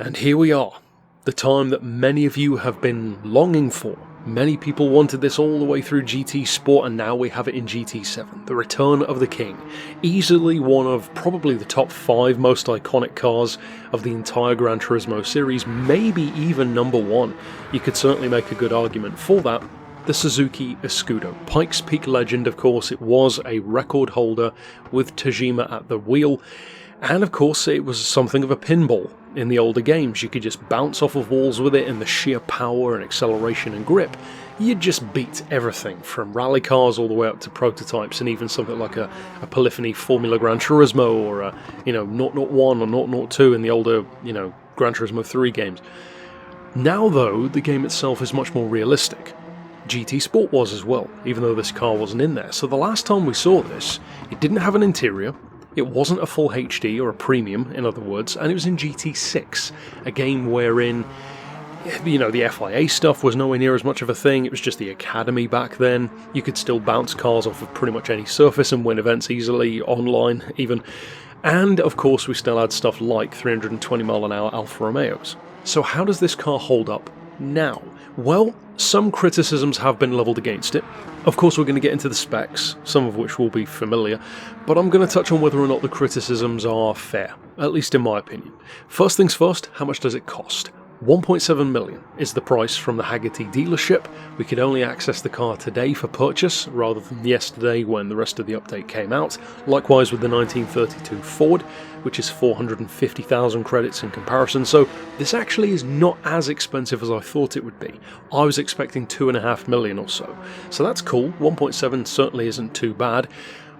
And here we are, the time that many of you have been longing for. Many people wanted this all the way through GT Sport, and now we have it in GT7, the return of the King. Easily one of probably the top 5 most iconic cars of the entire Gran Turismo series, maybe even number 1. You could certainly make a good argument for that. The Suzuki Escudo. Pikes Peak legend, of course. It was a record holder with Tajima at the wheel, and of course it was something of a pinball. In the older games, you could just bounce off of walls with it, and the sheer power and acceleration and grip, you'd just beat everything from rally cars all the way up to prototypes, and even something like a Polyphony Formula Gran Turismo, or a 001 or 002 in the older Gran Turismo 3 games. Now though, the game itself is much more realistic. GT Sport was as well, even though this car wasn't in there. So the last time we saw this, it didn't have an interior. It wasn't a full HD, or a premium, in other words, and it was in GT6, a game wherein, the FIA stuff was nowhere near as much of a thing. It was just the Academy back then. You could still bounce cars off of pretty much any surface and win events easily, online even. And, of course, we still had stuff like 320mph Alfa Romeos. So how does this car hold up now? Well, some criticisms have been levelled against it. Of course, we're going to get into the specs, some of which will be familiar, but I'm going to touch on whether or not the criticisms are fair, at least in my opinion. First things first, how much does it cost? 1.7 million is the price from the Haggerty dealership. We could only access the car today for purchase, rather than yesterday when the rest of the update came out. Likewise with the 1932 Ford, which is 450,000 credits in comparison, so this actually is not as expensive as I thought it would be. I was expecting 2.5 million or so. So that's cool, 1.7 certainly isn't too bad.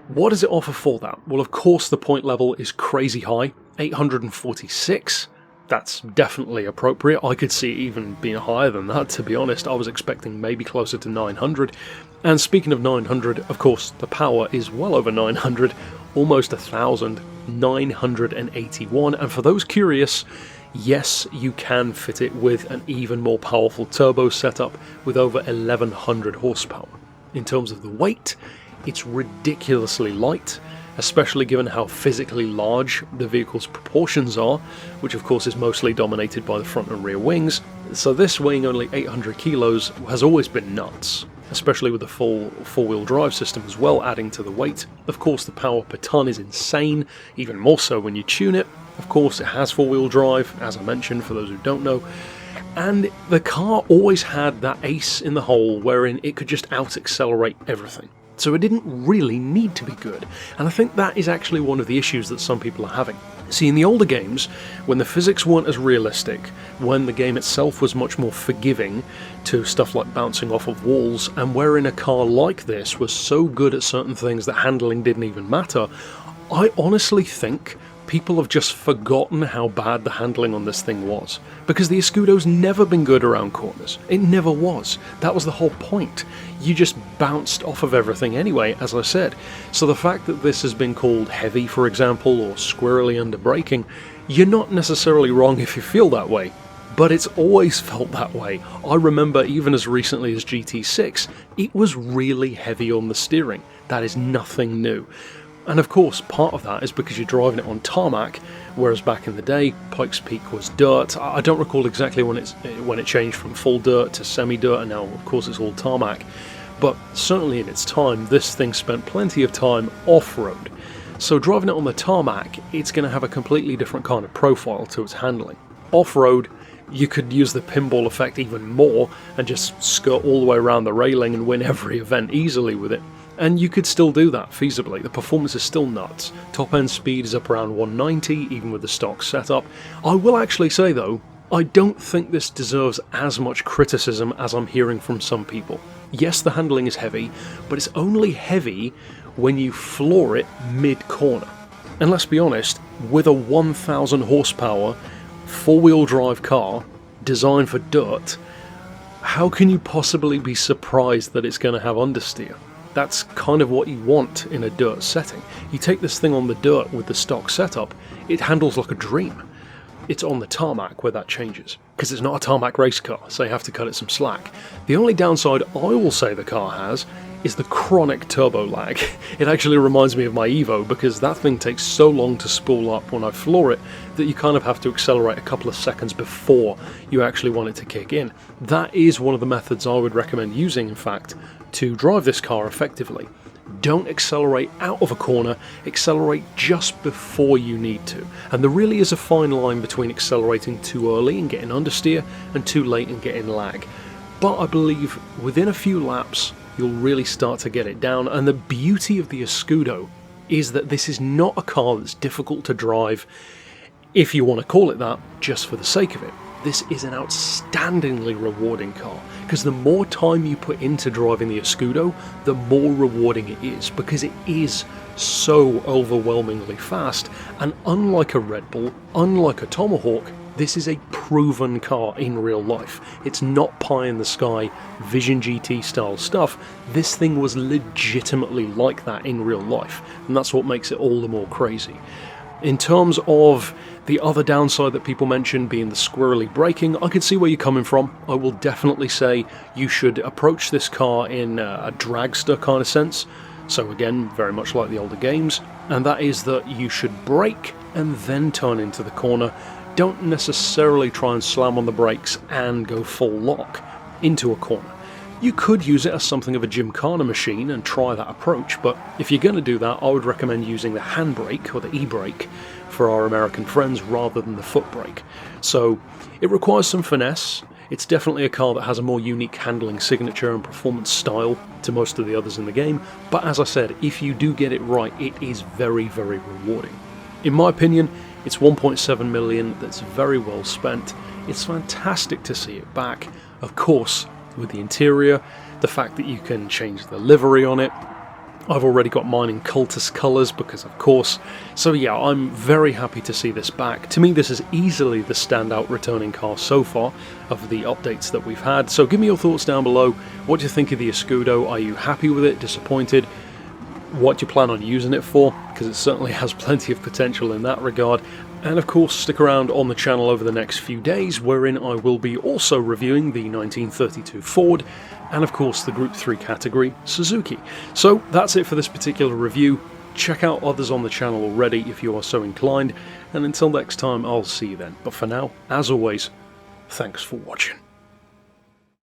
What does it offer for that? Well, of course the point level is crazy high, 846. That's definitely appropriate. I could see it even being higher than that, to be honest. I was expecting maybe closer to 900. And speaking of 900, of course, the power is well over 900, almost 1,000, 981. And for those curious, yes, you can fit it with an even more powerful turbo setup with over 1,100 horsepower. In terms of the weight, it's ridiculously light, especially given how physically large the vehicle's proportions are, which of course is mostly dominated by the front and rear wings. So this weighing only 800 kilos has always been nuts, especially with the full four-wheel drive system as well adding to the weight. Of course the power per ton is insane, even more so when you tune it. Of course it has four-wheel drive, as I mentioned for those who don't know, and the car always had that ace in the hole wherein it could just out-accelerate everything. So it didn't really need to be good, and I think that is actually one of the issues that some people are having. See, in the older games, when the physics weren't as realistic, when the game itself was much more forgiving to stuff like bouncing off of walls, and wherein a car like this was so good at certain things that handling didn't even matter, I honestly think people have just forgotten how bad the handling on this thing was. Because the Escudo's never been good around corners. It never was. That was the whole point. You just bounced off of everything anyway, as I said. So the fact that this has been called heavy, for example, or squirrely under braking, you're not necessarily wrong if you feel that way. But it's always felt that way. I remember even as recently as GT6, it was really heavy on the steering. That is nothing new. And of course, part of that is because you're driving it on tarmac, whereas back in the day, Pikes Peak was dirt. I don't recall exactly when it changed from full dirt to semi-dirt, and now of course it's all tarmac. But certainly in its time, this thing spent plenty of time off-road. So driving it on the tarmac, it's going to have a completely different kind of profile to its handling. Off-road, you could use the pinball effect even more and just skirt all the way around the railing and win every event easily with it. And you could still do that feasibly. The performance is still nuts. Top end speed is up around 190, even with the stock setup. I will actually say though, I don't think this deserves as much criticism as I'm hearing from some people. Yes, the handling is heavy, but it's only heavy when you floor it mid-corner. And let's be honest, with a 1,000 horsepower four-wheel drive car designed for dirt, how can you possibly be surprised that it's going to have understeer? That's kind of what you want in a dirt setting. You take this thing on the dirt with the stock setup, it handles like a dream. It's on the tarmac where that changes, because it's not a tarmac race car, so you have to cut it some slack. The only downside I will say the car has is the chronic turbo lag. It actually reminds me of my Evo, because that thing takes so long to spool up when I floor it that you kind of have to accelerate a couple of seconds before you actually want it to kick in. That is one of the methods I would recommend using, in fact, to drive this car effectively. Don't accelerate out of a corner, accelerate just before you need to. And there really is a fine line between accelerating too early and getting understeer and too late and getting lag. But I believe within a few laps you'll really start to get it down, and the beauty of the Escudo is that this is not a car that's difficult to drive, if you want to call it that, just for the sake of it. This is an outstandingly rewarding car, because the more time you put into driving the Escudo, the more rewarding it is, because it is so overwhelmingly fast, and unlike a Red Bull, unlike a Tomahawk, this is a proven car in real life. It's not pie in the sky, Vision GT style stuff. This thing was legitimately like that in real life, and that's what makes it all the more crazy. In terms of the other downside that people mention being the squirrely braking, I can see where you're coming from. I will definitely say you should approach this car in a dragster kind of sense. So again, very much like the older games, and that is that you should brake and then turn into the corner. Don't necessarily try and slam on the brakes and go full lock into a corner. You could use it as something of a gymkhana machine and try that approach, but if you're going to do that, I would recommend using the handbrake or the e-brake for our American friends rather than the foot brake. So it requires some finesse. It's definitely a car that has a more unique handling signature and performance style to most of the others in the game, but as I said, if you do get it right, it is very, very rewarding. In my opinion, it's 1.7 million that's very well spent. It's fantastic to see it back. Of course, with the interior, the fact that you can change the livery on it. I've already got mine in cultist colours because of course. So yeah, I'm very happy to see this back. To me, this is easily the standout returning car so far of the updates that we've had. So give me your thoughts down below. What do you think of the Escudo? Are you happy with it? Disappointed? What do you plan on using it for? Because it certainly has plenty of potential in that regard. And of course, stick around on the channel over the next few days, wherein I will be also reviewing the 1932 Ford, and of course the Group 3 category Suzuki. So that's it for this particular review. Check out others on the channel already if you are so inclined, and until next time, I'll see you then. But for now, as always, thanks for watching.